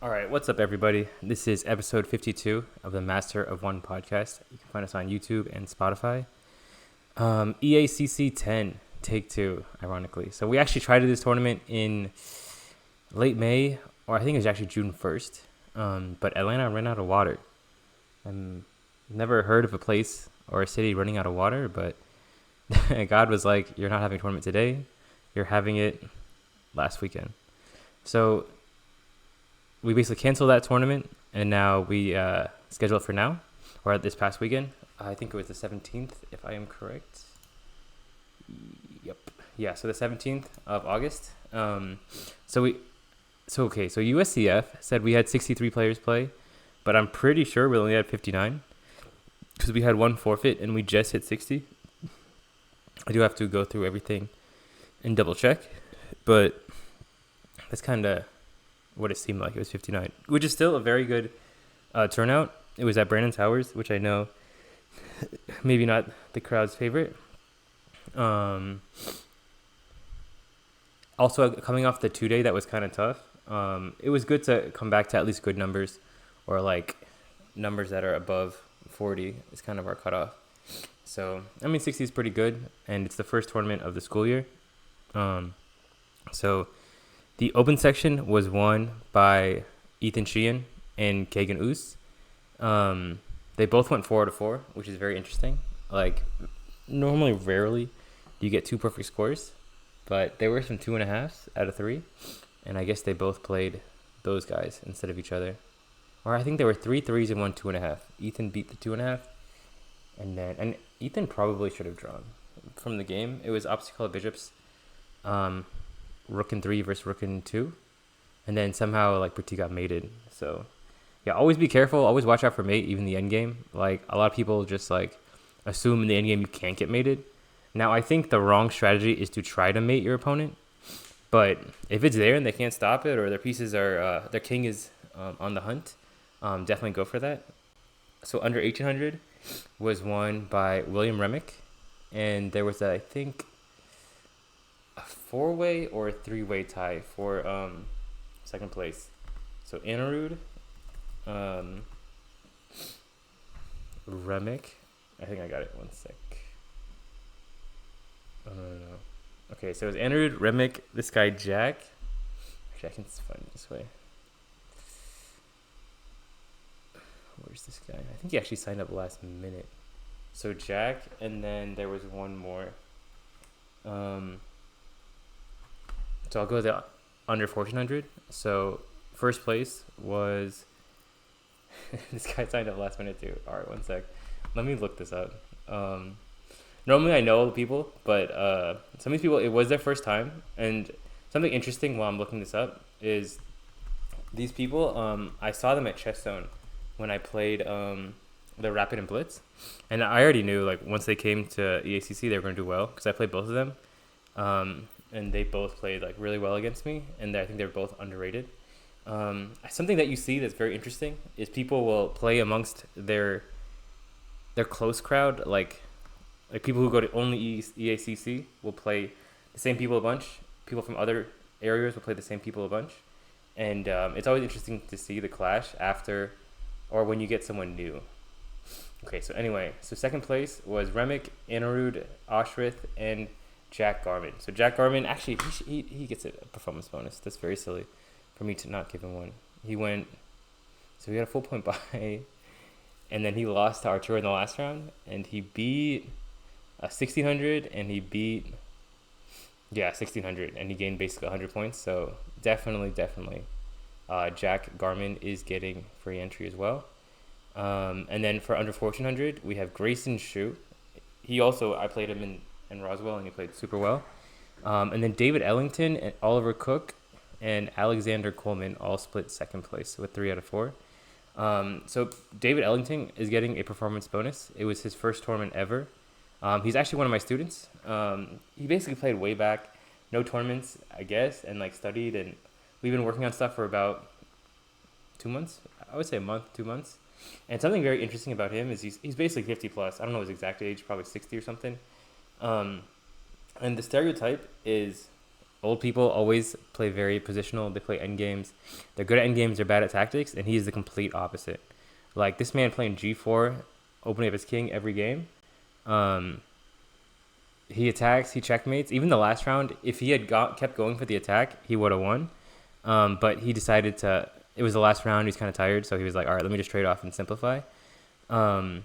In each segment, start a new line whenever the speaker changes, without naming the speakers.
All right, what's up, everybody? This is episode 52 of the Master of One podcast. You can find us on YouTube and Spotify. EACC10, take two, ironically. So we actually tried this tournament in late May, or I think it was actually June 1st. But Atlanta ran out of water. I've never heard of a place or a city running out of water, but God was like, you're not having a tournament today. You're having it last weekend. So we basically canceled that tournament, and now we schedule it for now, or this past weekend. I think it was the 17th, if I am correct. Yep. Yeah, so the 17th of August. So USCF said we had 63 players play, but I'm pretty sure we only had 59 because we had one forfeit and we just hit 60. I do have to go through everything and double check, but that's kind of what it seemed like. It was 59, which is still a very good turnout. It was at Brandon Towers, which I know maybe not the crowd's favorite. Also, coming off the 2-day, that was kind of tough. It was good to come back to at least good numbers, or like numbers that are above 40 is kind of our cutoff. So, 60 is pretty good, and it's the first tournament of the school year. So the open section was won by Ethan Sheehan and Kagan Oos. They both went 4 out of 4, which is very interesting. Like, normally, rarely do you get two perfect scores, but there were some 2.5s out of 3, and I guess they both played those guys instead of each other. Or I think there were 3 threes and 1 2.5. Ethan beat the 2.5, and Ethan probably should have drawn from the game. It was obstacle bishops. Rook and 3 versus rook and 2, and then somehow like Bertie got mated. So yeah, always be careful. Always watch out for mate, even the end game. Like, a lot of people just like assume in the end game you can't get mated. Now, I think the wrong strategy is to try to mate your opponent, but if it's there and they can't stop it, or their pieces are their king is on the hunt, definitely go for that. So under 1800 was won by William Remick, and there was I think a 4-way or a 3-way tie for second place. So Anirudh, Remick, I think I got it. One sec. Oh, no. Okay, so it was Anirudh, Remick, this guy Jack. Actually, I can find it this way. Where's this guy? I think he actually signed up last minute. So Jack, and then there was one more. So I'll go to under 1400. So first place was this guy signed up last minute too. All right, one sec. Let me look this up. Normally I know the people, but some of these people, it was their first time. And something interesting while I'm looking this up is these people, I saw them at Chess Zone when I played the Rapid and Blitz. And I already knew, like, once they came to EACC, they were going to do well because I played both of them. And they both played like really well against me, and I think they're both underrated. Something that you see that's very interesting is people will play amongst their close crowd, like people who go to only EACC will play the same people a bunch. People from other areas will play the same people a bunch, and it's always interesting to see the clash after or when you get someone new. Okay, so anyway, so second place was Remick, Anirudh, Ashrith, and Jack Garman. So Jack Garman, actually, he gets a performance bonus. That's very silly for me to not give him one. He got a full point buy, and then he lost to Arturo in the last round, and he beat 1600, and he beat 1600, and he gained basically 100 points. So definitely, Jack Garman is getting free entry as well. And then for under 1400, we have Grayson Shu. I played him in Roswell, and he played super well. And then David Ellington and Oliver Cook and Alexander Coleman all split second place with 3 out of 4. So David Ellington is getting a performance bonus. It was his first tournament ever. He's actually one of my students. He basically played way back, no tournaments, I guess, and like studied, and we've been working on stuff for about 2 months. I would say a month, 2 months. And something very interesting about him is he's basically 50 plus. I don't know his exact age, probably 60 or something. And the stereotype is old people always play very positional. They play end games. They're good at end games. They're bad at tactics, and he's the complete opposite. Like this man playing G4, opening up his king every game. He attacks, he checkmates. Even the last round, if he had kept going for the attack, he would have won. But he decided to. It was the last round. He was kind of tired, so he was like, "All right, let me just trade off and simplify." And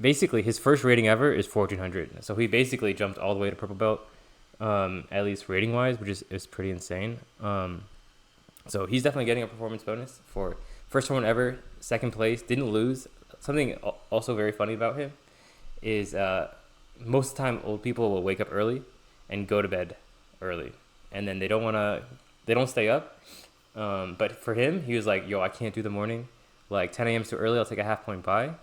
basically, his first rating ever is 1400. So he basically jumped all the way to purple belt, at least rating wise, which is pretty insane. So he's definitely getting a performance bonus for first one ever, second place, didn't lose. Something also very funny about him is most of the time old people will wake up early and go to bed early, and then they don't stay up. But for him, he was like, "Yo, I can't do the morning. Like 10 a.m. is too early. I'll take a half point bye,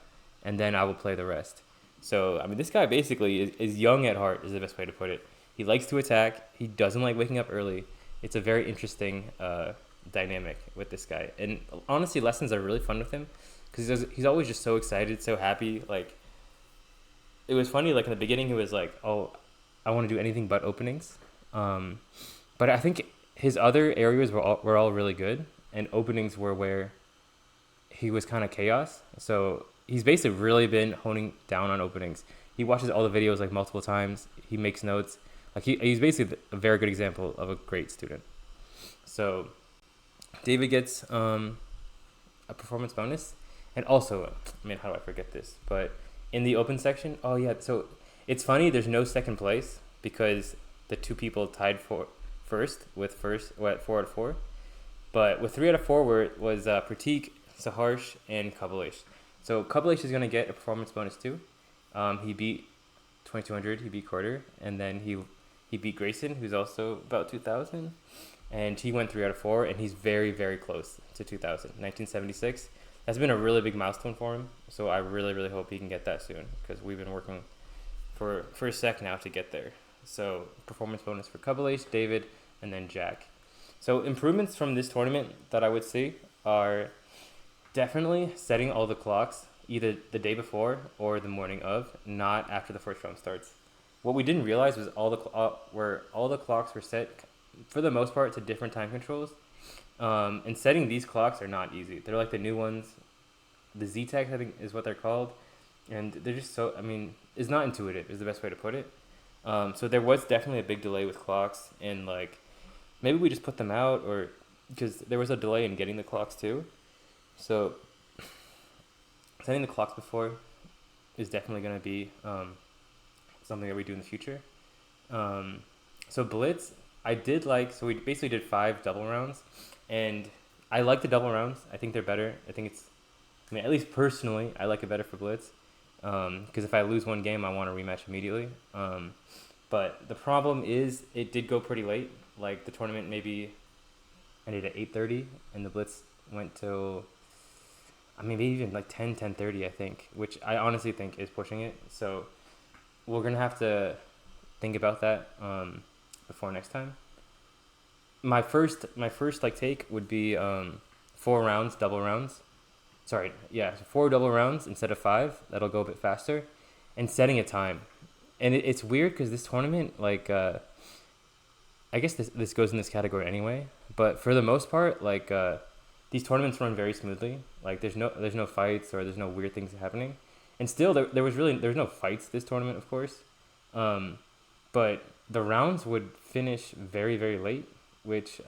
and then I will play the rest." So I mean, this guy basically is young at heart, is the best way to put it. He likes to attack. He doesn't like waking up early. It's a very interesting dynamic with this guy, and honestly, lessons are really fun with him because he's always just so excited, so happy. Like it was funny, like in the beginning, he was like, "Oh, I want to do anything but openings," but I think his other areas were all really good, and openings were where he was kind of chaos. So he's basically really been honing down on openings. He watches all the videos like multiple times. He makes notes. Like he's basically a very good example of a great student. So David gets a performance bonus, and also, man, how do I forget this? But in the open section, oh yeah, so it's funny. There's no second place because the two people tied for first at 4 out of 4, but with 3 out of 4 was Pratik, Saharsh, and Kabilesh. So Kabilesh is gonna get a performance bonus too. He beat 2200. He beat Carter, and then he beat Grayson, who's also about 2000, and he went 3 out of 4, and he's very, very close to 2000. 1976. That's been a really big milestone for him. So I really, really hope he can get that soon because we've been working for a sec now to get there. So performance bonus for Kabilesh, David, and then Jack. So improvements from this tournament that I would see are definitely setting all the clocks either the day before or the morning of, not after the first round starts. What we didn't realize was all the clocks were set for the most part to different time controls. And setting these clocks are not easy. They're like the new ones. The Z-Tech, I think, is what they're called. And they're just so, I mean, it's not intuitive is the best way to put it. So there was definitely a big delay with clocks, and like maybe we just put them out, or because there was a delay in getting the clocks too. So setting the clocks before is definitely going to be something that we do in the future. So Blitz, so we basically did 5 double rounds, and I like the double rounds. I think they're better. At least personally, I like it better for Blitz. Because if I lose one game, I want to rematch immediately. But the problem is it did go pretty late. Like the tournament maybe ended at 8:30, and the Blitz went till, maybe even like 10:30, I think, which I honestly think is pushing it. So we're going to have to think about that before next time. My first like take would be 4 rounds, double rounds. So 4 double rounds instead of 5. That'll go a bit faster, and setting a time. And it's weird because this tournament, like, I guess this goes in this category anyway. But for the most part, like, these tournaments run very smoothly. Like, there's no fights or there's no weird things happening. And still, there was no fights this tournament, of course. But the rounds would finish very, very late, which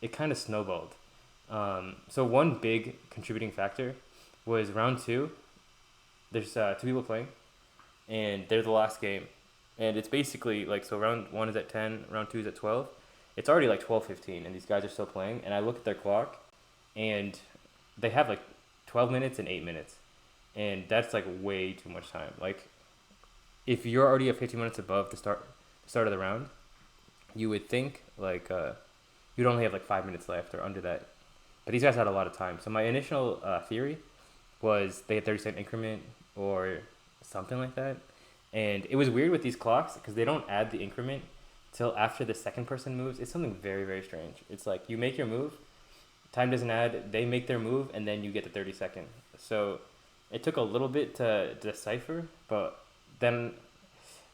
it kind of snowballed. So one big contributing factor was round 2. There's 2 people playing, and they're the last game. And it's basically like, so round 1 is at 10, round 2 is at 12. It's already like 12:15, and these guys are still playing. And I look at their clock, and they have like 12 minutes and 8 minutes. And that's like way too much time. Like, if you're already at 15 minutes above the start of the round, you would think like you'd only have like 5 minutes left or under that. But these guys had a lot of time. So my initial theory was they had 30-second increment or something like that. And it was weird with these clocks because they don't add the increment till after the second person moves. It's something very, very strange. It's like you make your move, time doesn't add, they make their move, and then you get the 30-second. So it took a little bit to decipher, but then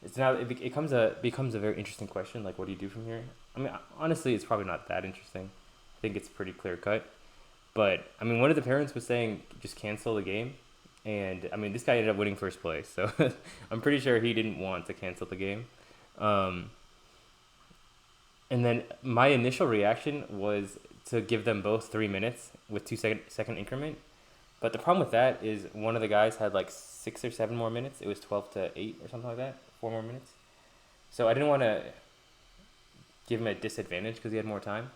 becomes a very interesting question. Like, what do you do from here? I mean, honestly, it's probably not that interesting. I think it's pretty clear cut. But I mean, one of the parents was saying just cancel the game, and I mean, this guy ended up winning first place. So I'm pretty sure he didn't want to cancel the game. Um, and then my initial reaction was to give them both 3 minutes with 2 second increment. But the problem with that is one of the guys had like 6 or 7 more minutes. It was 12 to 8 or something like that. 4 more minutes. So I didn't want to give him a disadvantage because he had more time.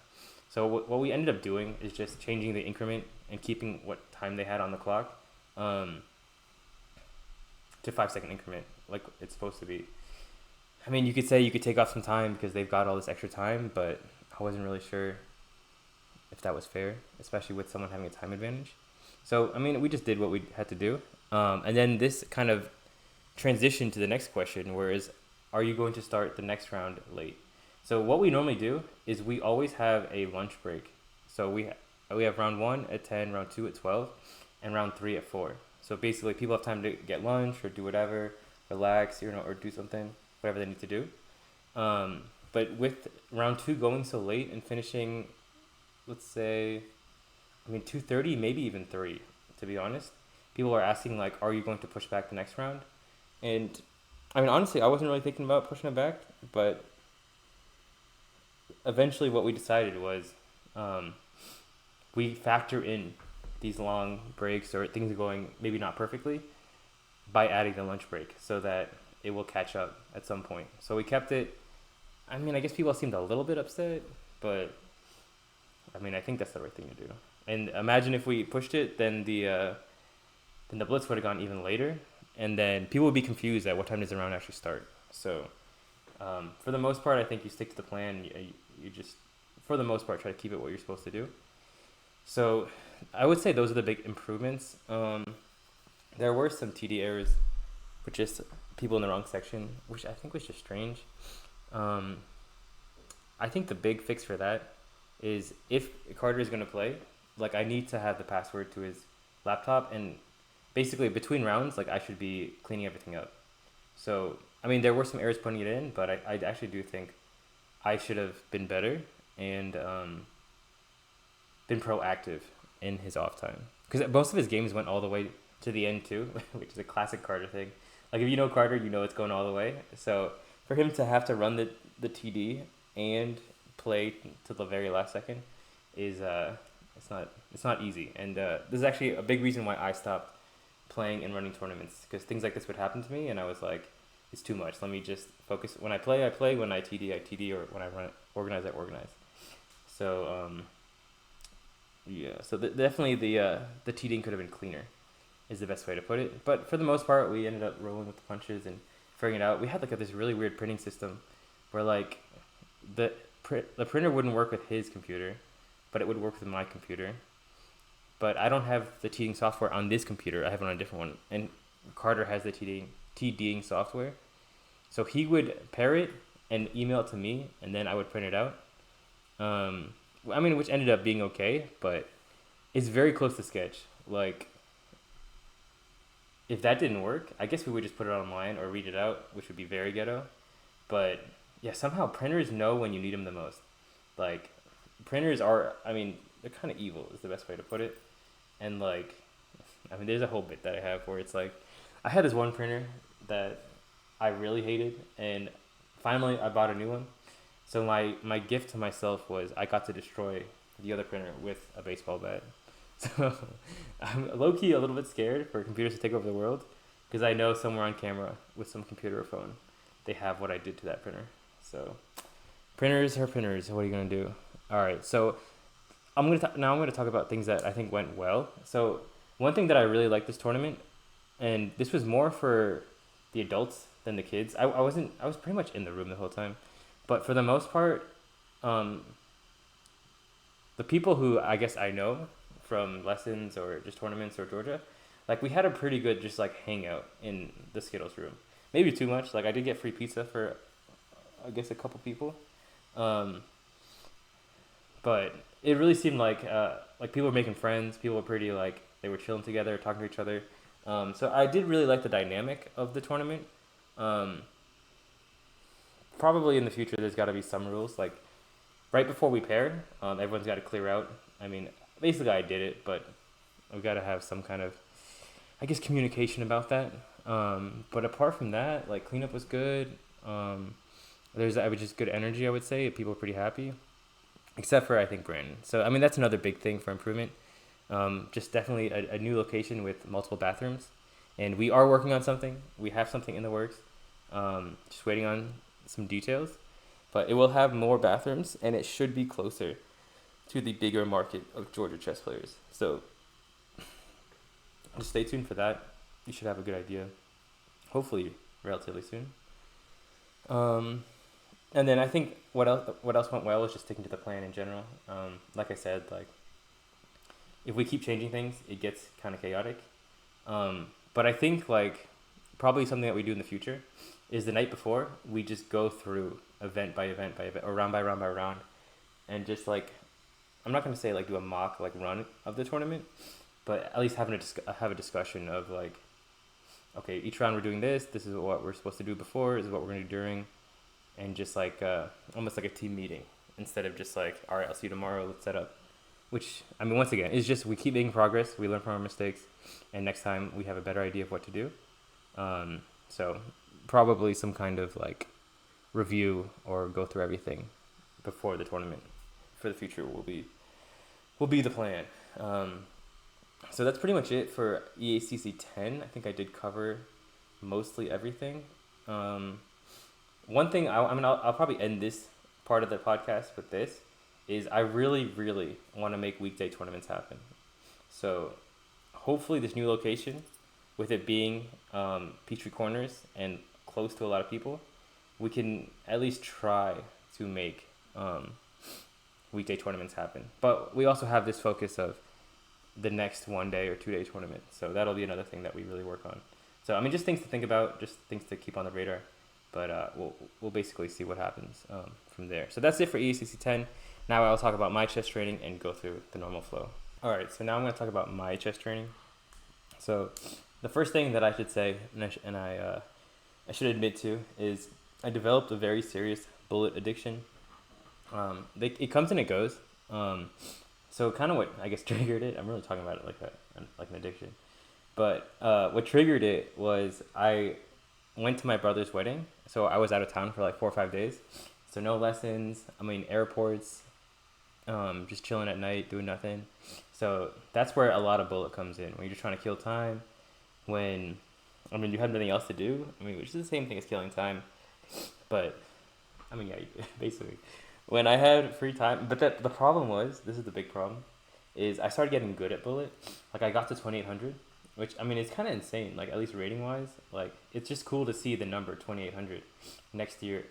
So what we ended up doing is just changing the increment and keeping what time they had on the clock to 5 second increment, like it's supposed to be. I mean, you could say you could take off some time because they've got all this extra time, but I wasn't really sure if that was fair, especially with someone having a time advantage. So, I mean, we just did what we had to do. And then this kind of transitioned to the next question, whereas, are you going to start the next round late? So what we normally do is we always have a lunch break. So we have round 1 at 10, round 2 at 12, and round 3 at 4. So basically, people have time to get lunch or do whatever, relax, or do something, whatever they need to do. But with round 2 going so late and finishing, let's say, 2:30, maybe even 3, to be honest. People are asking, like, are you going to push back the next round? And, I mean, honestly, I wasn't really thinking about pushing it back, but eventually what we decided was we factor in these long breaks or things going maybe not perfectly by adding the lunch break so that it will catch up at some point. So we kept it. I mean, I guess people seemed a little bit upset, but I mean, I think that's the right thing to do. And imagine if we pushed it, then the Blitz would have gone even later, and then people would be confused at what time does the round actually start. So for the most part, I think you stick to the plan. You just, for the most part, try to keep it what you're supposed to do. So I would say those are the big improvements. There were some TD errors, with just people in the wrong section, which I think was just strange. I think the big fix for that is if Carter is going to play, like, I need to have the password to his laptop, and basically between rounds, like, I should be cleaning everything up. So, I mean, there were some errors putting it in, but I actually do think I should have been better and been proactive in his off time. Because most of his games went all the way to the end too, which is a classic Carter thing. Like, if you know Carter, you know it's going all the way. So for him to have to run the TD and play to the very last second is it's not easy. And this is actually a big reason why I stopped playing and running tournaments, because things like this would happen to me, and I was like, it's too much. Let me just focus. When I play, I play. When I TD, I TD. Or when I organize, I organize. So yeah. So definitely the TDing could have been cleaner, is the best way to put it. But for the most part, we ended up rolling with the punches and figuring it out. We had like this really weird printing system, where like the printer wouldn't work with his computer, but it would work with my computer. But I don't have the TDing software on this computer. I have it on a different one. And Carter has the TDing software. So he would pair it and email it to me, and then I would print it out. I mean, which ended up being okay, but it's very close to sketch. Like, if that didn't work, I guess we would just put it online or read it out, which would be very ghetto. But yeah, somehow printers know when you need them the most. Like, printers are, I mean, they're kind of evil is the best way to put it. And like, I mean, there's a whole bit that I have where it's like, I had this one printer that I really hated, and finally I bought a new one. So my gift to myself was I got to destroy the other printer with a baseball bat. So I'm low-key a little bit scared for computers to take over the world, because I know somewhere on camera with some computer or phone, they have what I did to that printer. So printers are printers. What are you going to do? All right, so I'm going to talk about things that I think went well. So one thing that I really liked this tournament, and this was more for the adults than the kids. I was pretty much in the room the whole time. But for the most part, the people who I guess I know from lessons or just tournaments or Georgia, like, we had a pretty good just like hangout in the Skittles room. Maybe too much. Like, I did get free pizza for, I guess, a couple people. But it really seemed like people were making friends. People were pretty, like, they were chilling together, talking to each other. So I did really like the dynamic of the tournament. probably in the future there's got to be some rules, like right before we pair, everyone's got to clear out. I mean, basically I did it, but we've got to have some kind of, I guess, communication about that. But apart from that, like, cleanup was good. There's just good energy, I would say. People were pretty happy, except for, I think, Brandon. So I mean, that's another big thing for improvement. Just definitely a new location with multiple bathrooms, and we are working on something. We have something in the works. Just waiting on some details, but it will have more bathrooms, and it should be closer to the bigger market of Georgia chess players. So just stay tuned for that. You should have a good idea, hopefully relatively soon. And then I think what else went well was just sticking to the plan in general. Like I said, like, if we keep changing things, it gets kind of chaotic. But I think, like, probably something that we do in the future is the night before we just go through event by event by event, or round by round by round, and just, like, I'm not gonna say like do a mock like run of the tournament, but at least have a discussion of, like, okay, each round we're doing this. This is what we're supposed to do before. This is what we're gonna do during, and just like almost like a team meeting instead of just like, all right, I'll see you tomorrow. Let's set up. Which, I mean, once again, it's just we keep making progress. We learn from our mistakes, and next time we have a better idea of what to do. So probably some kind of like review or go through everything before the tournament for the future will be the plan. So that's pretty much it for EACC 10. I think I did cover mostly everything. One thing I'll probably end this part of the podcast with this is I really, really want to make weekday tournaments happen. So hopefully this new location, with it being Peachtree Corners and close to a lot of people, we can at least try to make weekday tournaments happen. But we also have this focus of the next 1 day or 2 day tournament. So that'll be another thing that we really work on. So, I mean, just things to think about, just things to keep on the radar. But we'll basically see what happens from there. So that's it for EACC 10. Now I'll talk about my chess training and go through the normal flow. All right, so now I'm going to talk about my chess training. So the first thing that I should say, and I should admit to, is I developed a very serious bullet addiction. It comes and it goes. So kind of what I guess triggered it, I'm really talking about it like an addiction. But what triggered it was I went to my brother's wedding. So I was out of town for like 4 or 5 days. So no lessons, airports, just chilling at night, doing nothing. So that's where a lot of bullet comes in, when you're just trying to kill time, when, you have nothing else to do, which is the same thing as killing time. But, yeah, basically. When I had free time, but the problem was, this is the big problem, is I started getting good at bullet. Like, I got to 2800, which, it's kind of insane, like, at least rating-wise. Like, it's just cool to see the number 2800 next to your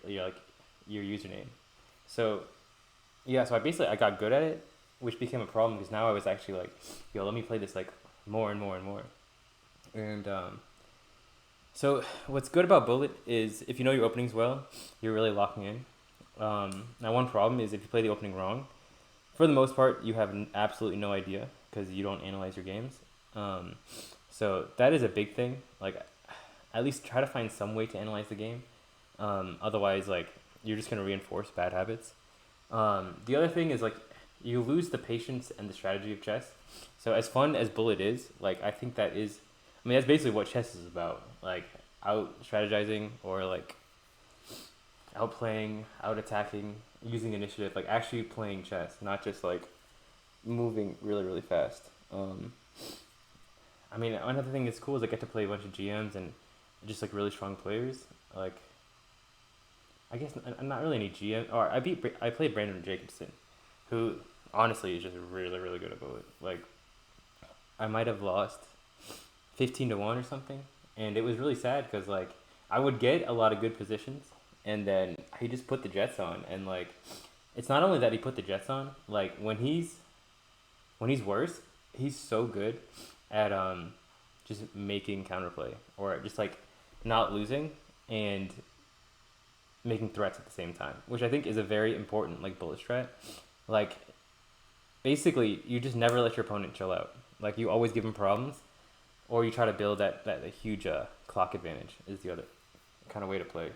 username. So, yeah, so I got good at it, which became a problem because now I was actually like, yo, let me play this, like, more and more and more. And, so what's good about bullet is if you know your openings well, you're really locking in. Now, one problem is if you play the opening wrong, for the most part, you have absolutely no idea because you don't analyze your games. So that is a big thing. Like, at least try to find some way to analyze the game. Otherwise, like, you're just going to reinforce bad habits. The other thing is, like, you lose the patience and the strategy of chess. So as fun as bullet is, like, I think that is, that's basically what chess is about. Like, out strategizing or, like, outplaying, out attacking, using initiative, like actually playing chess, not just like moving really, really fast. Another thing that's cool is I get to play a bunch of GMs and just like really strong players. Like, I guess I'm not really any GM. Or I played Brandon Jacobson, who honestly is just really, really good at bullet. Like, I might have lost 15-1 or something, and it was really sad because like I would get a lot of good positions. And then he just put the jets on, and like, it's not only that he put the jets on. Like, when he's worse, he's so good at just making counterplay or just like not losing and making threats at the same time, which I think is a very important like bullet strat. Like, basically, you just never let your opponent chill out. Like, you always give him problems, or you try to build that huge clock advantage is the other kind of way to play.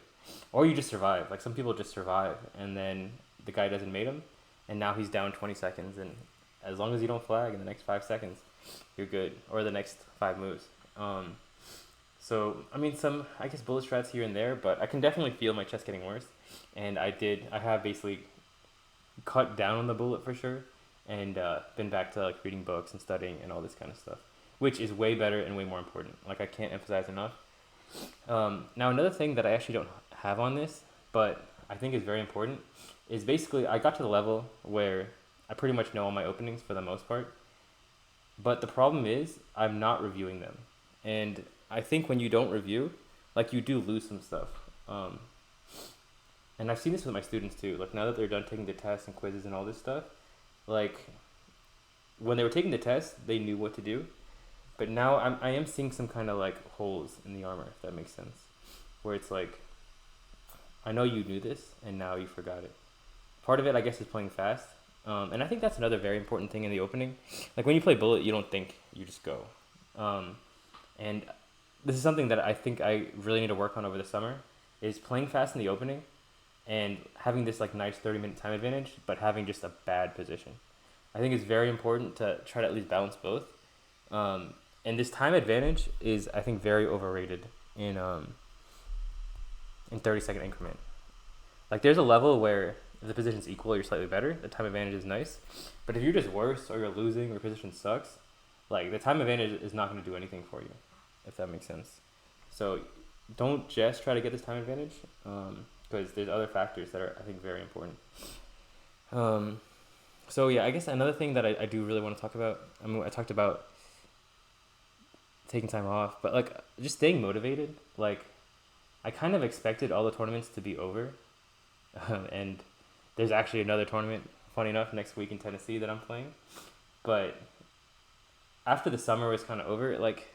or you just survive. Like some people just survive, and then the guy doesn't mate him, and now he's down 20 seconds, and as long as you don't flag in the next 5 seconds, you're good, or the next 5 moves. So I mean, I guess bullet strats here and there, but I can definitely feel my chest getting worse, and I have basically cut down on the bullet for sure, and been back to like reading books and studying and all this kind of stuff, which is way better and way more important. Like I can't emphasize enough. Now another thing that I actually don't have on this, but I think is very important, is basically I got to the level where I pretty much know all my openings for the most part, but the problem is I'm not reviewing them, and I think when you don't review, like you do lose some stuff. And I've seen this with my students too. Like now that they're done taking the tests and quizzes and all this stuff, like when they were taking the test, they knew what to do. But now I am seeing some kind of like holes in the armor, if that makes sense. Where it's like, I know you knew this and now you forgot it. Part of it, I guess, is playing fast. And I think that's another very important thing in the opening. Like when you play bullet, you don't think, you just go. And this is something that I think I really need to work on over the summer, is playing fast in the opening and having this like nice 30-minute time advantage, but having just a bad position. I think it's very important to try to at least balance both. And this time advantage is, I think, very overrated in 30-second increment. Like there's a level where if the position's equal or you're slightly better, the time advantage is nice. But if you're just worse or you're losing or your position sucks, like the time advantage is not going to do anything for you, if that makes sense. So don't just try to get this time advantage, because there's other factors that are, I think, very important. So yeah, I guess another thing that I do really want to talk about, I mean, I talked about taking time off, but like just staying motivated. Like I kind of expected all the tournaments to be over, and there's actually another tournament, funny enough, next week in Tennessee that I'm playing. But after the summer was kind of over, like,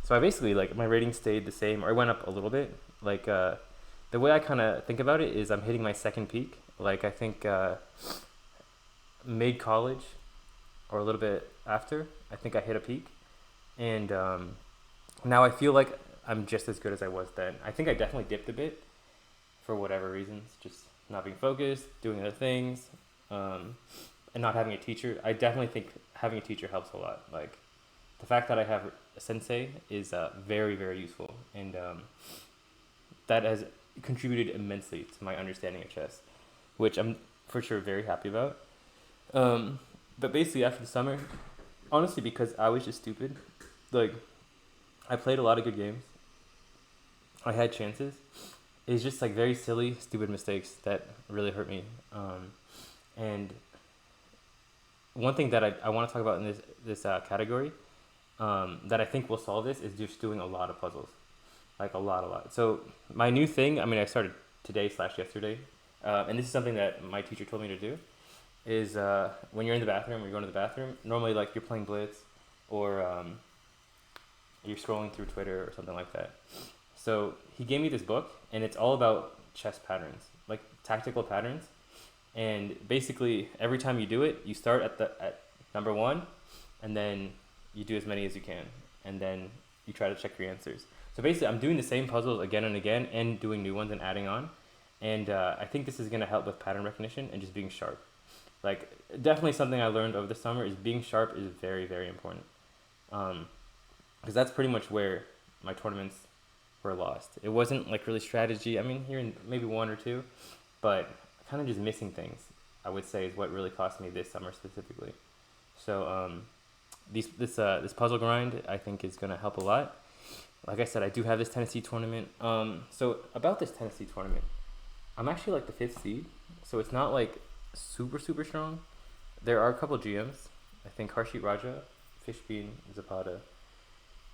so I basically, like, my rating stayed the same, or it went up a little bit. Like, the way I kind of think about it is I'm hitting my second peak. Like, I think mid-college, or a little bit after, I think I hit a peak. And now I feel like I'm just as good as I was then. I think I definitely dipped a bit for whatever reasons, just not being focused, doing other things, and not having a teacher. I definitely think having a teacher helps a lot. Like, the fact that I have a sensei is very, very useful, and that has contributed immensely to my understanding of chess, which I'm for sure very happy about. But basically after the summer, honestly, because I was just stupid, like, I played a lot of good games. I had chances. It's just like very silly, stupid mistakes that really hurt me. And one thing that I want to talk about in this category, that I think will solve this, is just doing a lot of puzzles, like a lot. So my new thing, I mean, I started today/yesterday, and this is something that my teacher told me to do, is when you're in the bathroom or you're going to the bathroom, normally like you're playing Blitz, or you're scrolling through Twitter or something like that. So he gave me this book, and it's all about chess patterns, like tactical patterns. And basically, every time you do it, you start at number 1, and then you do as many as you can, and then you try to check your answers. So basically, I'm doing the same puzzles again and again, and doing new ones and adding on. And I think this is going to help with pattern recognition and just being sharp. Like, definitely something I learned over the summer is being sharp is very, very important. Because that's pretty much where my tournaments were lost. It wasn't like really strategy. I mean, here in maybe 1 or 2, but kind of just missing things, I would say, is what really cost me this summer specifically. So this puzzle grind, I think, is going to help a lot. Like I said, I do have this Tennessee tournament. So about this Tennessee tournament, I'm actually like the 5th seed, so it's not like super strong. There are a couple GMs. I think Harshit Raja, Fishbean, Zapata,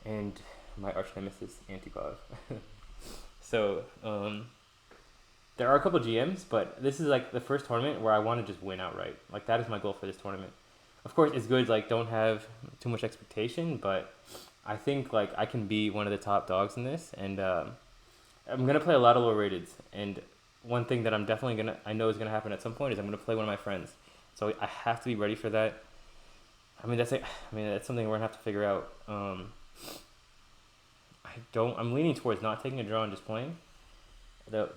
and my arch nemesis Antipov. So there are a couple GMs, but this is like the first tournament where I want to just win outright. Like, that is my goal for this tournament. Of course, it's good, like, don't have too much expectation, but I think like I can be one of the top dogs in this, and I'm gonna play a lot of low rateds. And one thing that I know is gonna happen at some point is I'm gonna play one of my friends. So I have to be ready for that. That's something we're gonna have to figure out. I'm leaning towards not taking a draw and just playing. the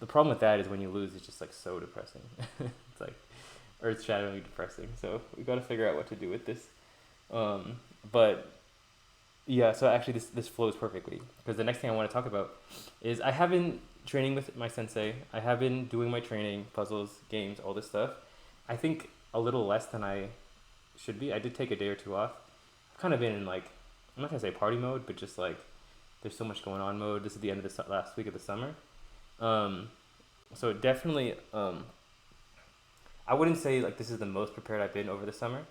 the problem with that is when you lose, it's just like so depressing. It's like earth-shatteringly depressing. So we got to figure out what to do with this. But yeah, so actually this flows perfectly because the next thing I want to talk about is I have been training with my sensei. I have been doing my training, puzzles, games, all this stuff. I think a little less than I should be. I did take a day or two off. I've kind of been in like, I'm not gonna say party mode, but just like there's so much going on mode. This is the end of the last week of the summer. So definitely, I wouldn't say like this is the most prepared I've been over the summer.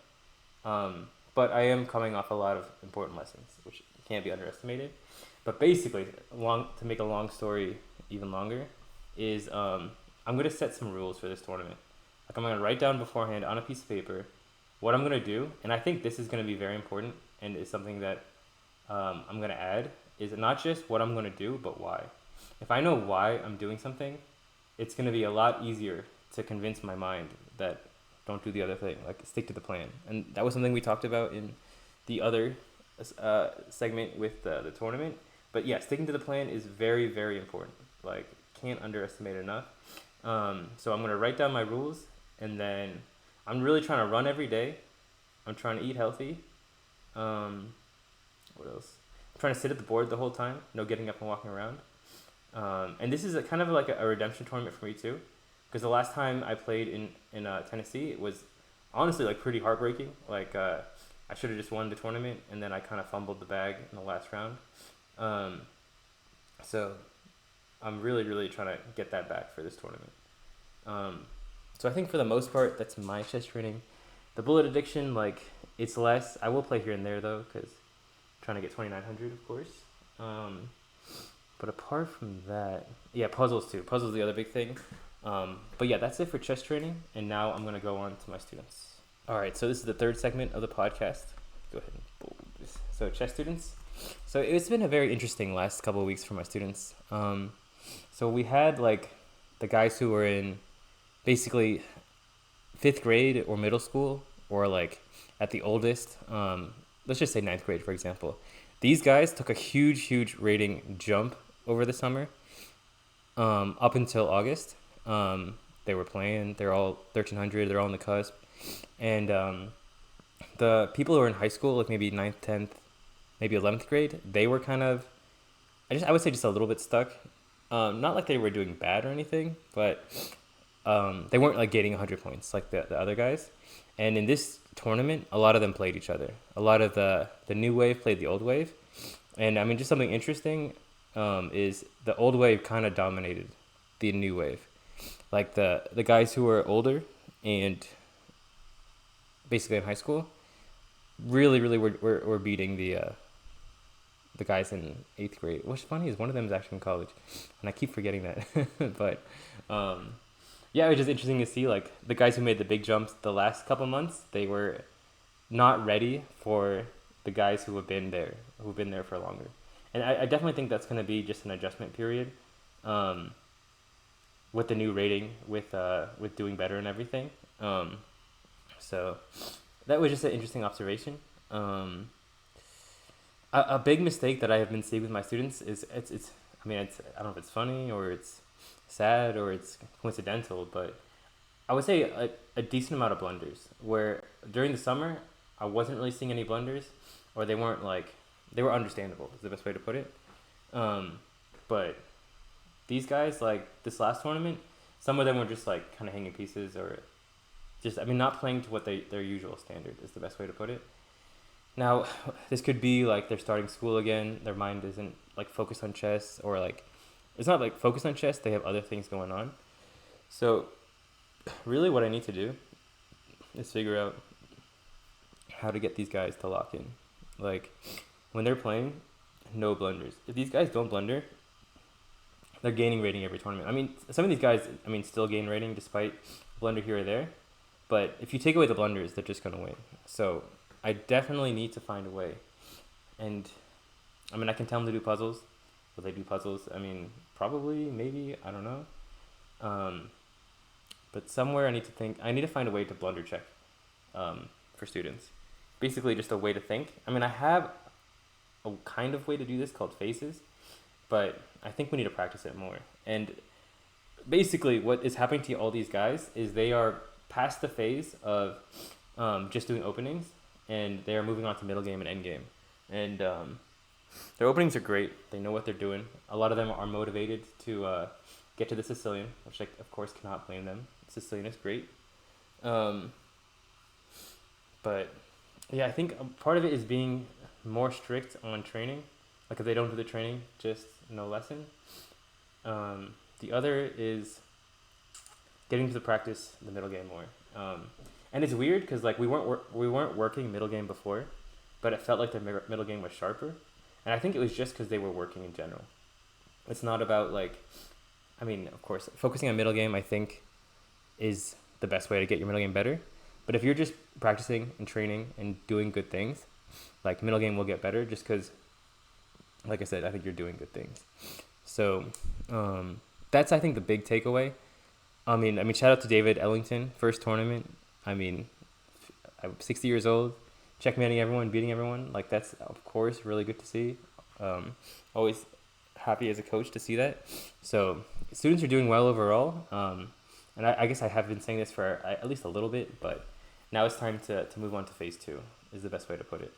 But I am coming off a lot of important lessons, which can't be underestimated. But basically, to make a long story even longer, is I'm gonna set some rules for this tournament. Like I'm gonna write down beforehand on a piece of paper what I'm gonna do, and I think this is gonna be very important, and is something that I'm gonna add. Is not just what I'm gonna do, but why. If I know why I'm doing something, it's gonna be a lot easier to convince my mind that don't do the other thing, like stick to the plan. And that was something we talked about in the other segment with the tournament. But yeah, sticking to the plan is very, very important. Like, can't underestimate it enough. So I'm going to write down my rules, and then I'm really trying to run every day. I'm trying to eat healthy. What else? I'm trying to sit at the board the whole time, no getting up and walking around. And this is kind of like a redemption tournament for me too. Because the last time I played in Tennessee, it was honestly like pretty heartbreaking. Like I should have just won the tournament, and then I kind of fumbled the bag in the last round. So I'm really, really trying to get that back for this tournament. So I think for the most part, that's my chess training. The bullet addiction, like it's less. I will play here and there though, because I'm trying to get 2,900, of course. But apart from that, yeah, puzzles too. Puzzles the other big thing. But yeah, that's it for chess training, and now I'm going to go on to my students. All right, so this is the third segment of the podcast. Go ahead and bold this. So chess students. So it's been a very interesting last couple of weeks for my students. So we had like the guys who were in basically 5th grade or middle school, or like at the oldest, let's just say 9th grade, for example. These guys took a huge rating jump over the summer, up until August. They were playing, they're all 1,300, they're all on the cusp. And the people who were in high school, like maybe 9th, 10th, maybe 11th grade, they were kind of, I would say just a little bit stuck. Not like they were doing bad or anything, but they weren't like getting 100 points like the other guys. And in this tournament, a lot of them played each other. A lot of the new wave played the old wave. And I mean, just something interesting is the old wave kind of dominated the new wave. Like the guys who were older and basically in high school really were beating the guys in 8th grade. What's funny is one of them is actually in college, and I keep forgetting that. But yeah, it was just interesting to see like the guys who made the big jumps the last couple months, they were not ready for the guys who've been there for longer. And I definitely think that's going to be just an adjustment period. With the new rating, with doing better and everything. So that was just an interesting observation. A big mistake that I have been seeing with my students is I don't know if it's funny or it's sad or it's coincidental, but I would say a decent amount of blunders, where during the summer I wasn't really seeing any blunders, or they were understandable is the best way to put it. But these guys, like this last tournament, some of them were just like kind of hanging pieces, or just, not playing to what their usual standard is the best way to put it. Now, this could be like they're starting school again, their mind isn't like focused on chess, or like, it's not like focused on chess, they have other things going on. So really what I need to do is figure out how to get these guys to lock in. Like when they're playing, no blunders. If these guys don't blunder, they're gaining rating every tournament. Some of these guys, still gain rating despite blunder here or there. But if you take away the blunders, they're just going to win. So I definitely need to find a way. And, I can tell them to do puzzles. Will they do puzzles? Probably, maybe, I don't know. But somewhere I need to find a way to blunder check for students. Basically just a way to think. I have a kind of way to do this called phases. But I think we need to practice it more. And basically what is happening to all these guys is they are past the phase of just doing openings, and they are moving on to middle game and end game. And their openings are great. They know what they're doing. A lot of them are motivated to get to the Sicilian, which I, of course, cannot blame them. Sicilian is great. But yeah, I think part of it is being more strict on training. Like if they don't do the training, just no lesson. The other is getting to the practice the middle game more. And it's weird because like we weren't working middle game before, but it felt like the middle game was sharper. And I think it was just because they were working in general. It's not about like, I mean, of course, focusing on middle game I think is the best way to get your middle game better. But if you're just practicing and training and doing good things, like middle game will get better just because, like I said, I think you're doing good things. So that's, I think, the big takeaway. I mean, shout out to David Ellington, first tournament. I mean, I'm 60 years old, checkmating everyone, beating everyone. Like that's, of course, really good to see. Always happy as a coach to see that. So students are doing well overall. And I guess I have been saying this for at least a little bit, but now it's time to move on to phase 2 is the best way to put it.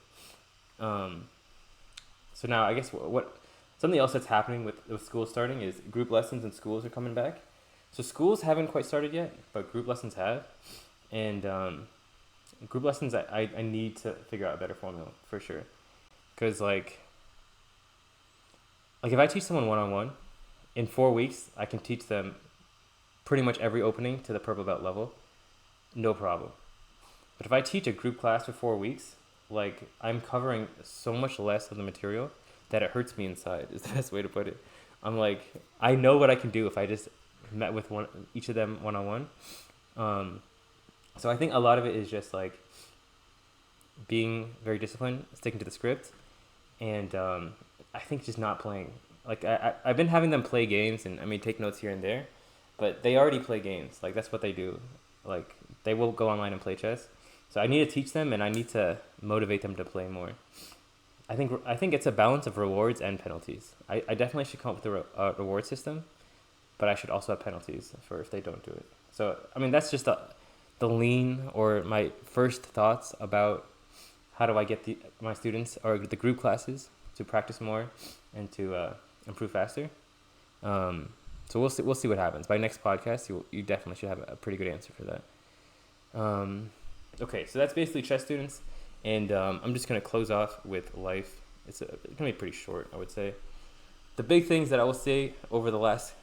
So now I guess what something else that's happening with school starting is group lessons and schools are coming back. So schools haven't quite started yet, but group lessons have. And group lessons, I need to figure out a better formula for sure. Because like if I teach someone one-on-one, in 4 weeks, I can teach them pretty much every opening to the purple belt level, no problem. But if I teach a group class for 4 weeks, like I'm covering so much less of the material that it hurts me inside is the best way to put it. I'm like, I know what I can do if I just met with each of them one-on-one. So I think a lot of it is just like being very disciplined, sticking to the script, and I think just not playing. Like I've been having them play games and I mean take notes here and there, but they already play games. Like that's what they do. Like they will go online and play chess. So I need to teach them and I need to motivate them to play more. I think it's a balance of rewards and penalties. I definitely should come up with a reward system, but I should also have penalties for if they don't do it. So I mean that's just the lean or my first thoughts about how do I get my students or the group classes to practice more and to improve faster. So we'll see what happens. By next podcast, you definitely should have a pretty good answer for that. Okay, so that's basically chess students, and I'm just gonna close off with life. It's gonna be pretty short, I would say. The big things that I will say over the last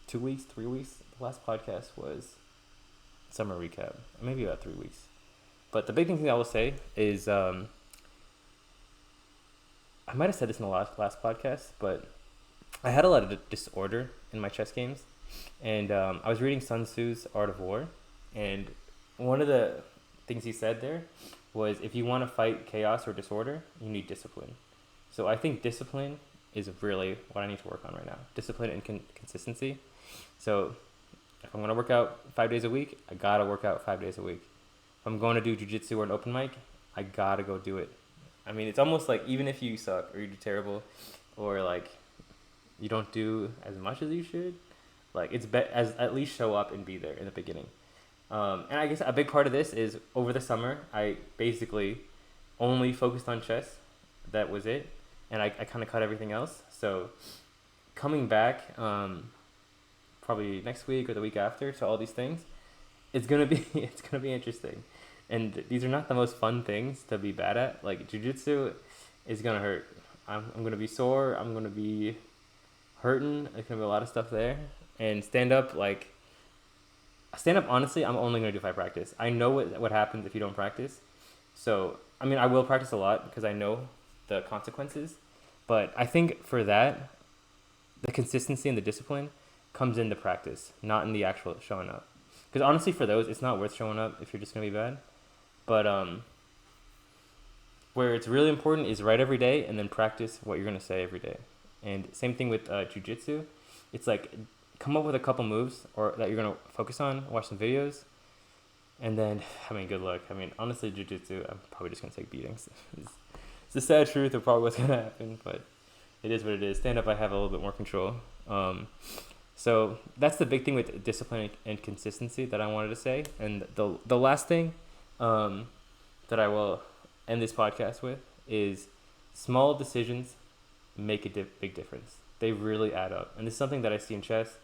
2 weeks, 3 weeks, the last podcast was summer recap, maybe about 3 weeks. But the big thing I will say is I might have said this in the last podcast, but I had a lot of disorder in my chess games, and I was reading Sun Tzu's Art of War, and one of the things he said there was if you want to fight chaos or disorder, you need discipline. So I think discipline is really what I need to work on right now. Discipline and consistency. So if I'm going to work out 5 days a week, I got to work out 5 days a week. If I'm going to do jiu-jitsu or an open mic, I got to go do it. I mean, it's almost like even if you suck or you do terrible or like you don't do as much as you should, like it's at least show up and be there in the beginning. And I guess a big part of this is over the summer, I basically only focused on chess. That was it. And I kind of cut everything else. So coming back probably next week or the week after to all these things, it's gonna be interesting. And these are not the most fun things to be bad at. Like jiu-jitsu is gonna hurt. I'm gonna be sore. I'm gonna be hurting. There's gonna be a lot of stuff there. And stand up, honestly, I'm only gonna do if I practice. I know what happens if you don't practice. So I mean, I will practice a lot because I know the consequences. But I think for that, the consistency and the discipline comes into practice, not in the actual showing up. Because honestly, for those, it's not worth showing up if you're just gonna be bad. But where it's really important is write every day and then practice what you're gonna say every day. And same thing with jiu-jitsu. It's like come up with a couple moves or that you're gonna focus on, watch some videos, and then I mean, good luck. I mean, honestly, jiu-jitsu, I'm probably just gonna take beatings. It's the sad truth of probably what's gonna happen, but It is what it is. Stand up, I have a little bit more control. So that's the big thing with discipline and consistency that I wanted to say. And the last thing that I will end this podcast with is small decisions make a big difference. They really add up. And this is something that I see in chess.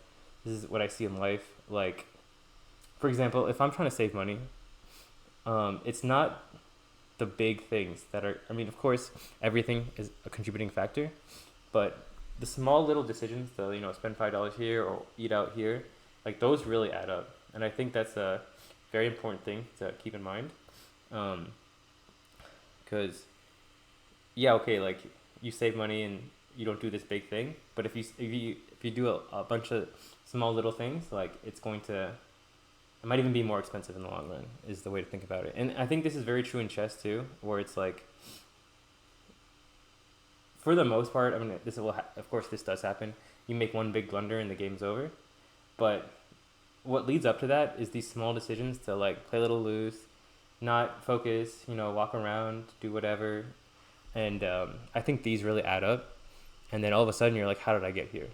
This is what I see in life. Like, for example, if I'm trying to save money, it's not the big things that are, I mean, of course, everything is a contributing factor, but the small little decisions, the, spend $5 here or eat out here, like those really add up. And I think that's a very important thing to keep in mind. Because, yeah, okay, like you save money and you don't do this big thing, but if you do a bunch of small little things, like it might even be more expensive in the long run, is the way to think about it. And I think this is very true in chess too, where it's like, for the most part, I mean, of course this does happen. You make one big blunder and the game's over. But what leads up to that is these small decisions to like play a little loose, not focus, walk around, do whatever. And I think these really add up. And then all of a sudden you're like, how did I get here?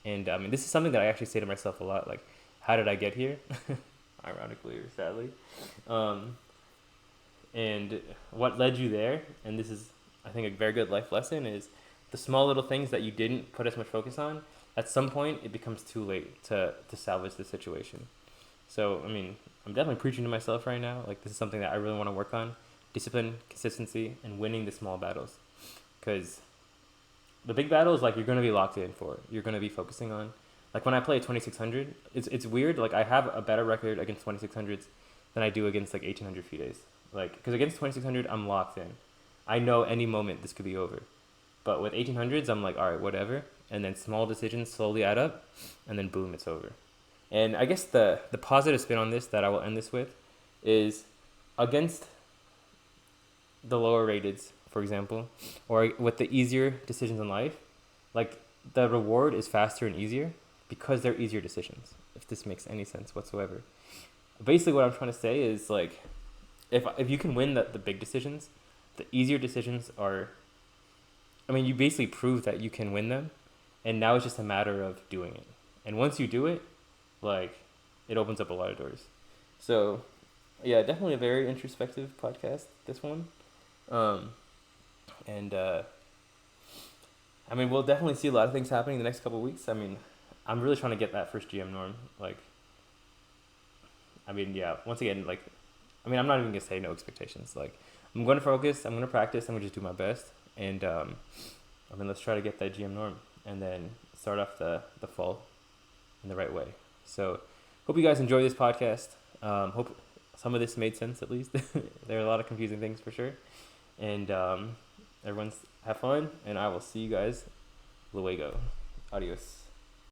And I mean, this is something that I actually say to myself a lot, like, how did I get here? Ironically or sadly. And what led you there, and this is, I think, a very good life lesson, is the small little things that you didn't put as much focus on, at some point it becomes too late to salvage the situation. So, I mean, I'm definitely preaching to myself right now. Like, this is something that I really want to work on. Discipline, consistency, and winning the small battles. Because the big battles, like, you're going to be locked in for. You're going to be focusing on. Like, when I play 2600, it's weird. Like, I have a better record against 2600s than I do against, like, 1800 FIDEs. Like, because against 2600, I'm locked in. I know any moment this could be over. But with 1800s, I'm like, all right, whatever. And then small decisions slowly add up, and then boom, it's over. And I guess the positive spin on this that I will end this with is against the lower rateds, for example, or with the easier decisions in life, like the reward is faster and easier because they're easier decisions, if this makes any sense whatsoever. Basically what I'm trying to say is, like, if you can win the big decisions, the easier decisions are, I mean, you basically prove that you can win them, and now it's just a matter of doing it. And once you do it, like, it opens up a lot of doors. So, yeah, definitely a very introspective podcast, this one. I mean, we'll definitely see a lot of things happening the next couple of weeks. I mean, I'm really trying to get that first GM norm. Like, I mean, yeah, once again, like, I mean, I'm not even going to say no expectations. Like, I'm going to focus, I'm going to practice, I'm going to just do my best. And, I mean, let's try to get that GM norm and then start off the fall in the right way. So, hope you guys enjoy this podcast. Hope some of this made sense, at least. There are a lot of confusing things for sure. And everyone's have fun, and I will see you guys luego. Adios.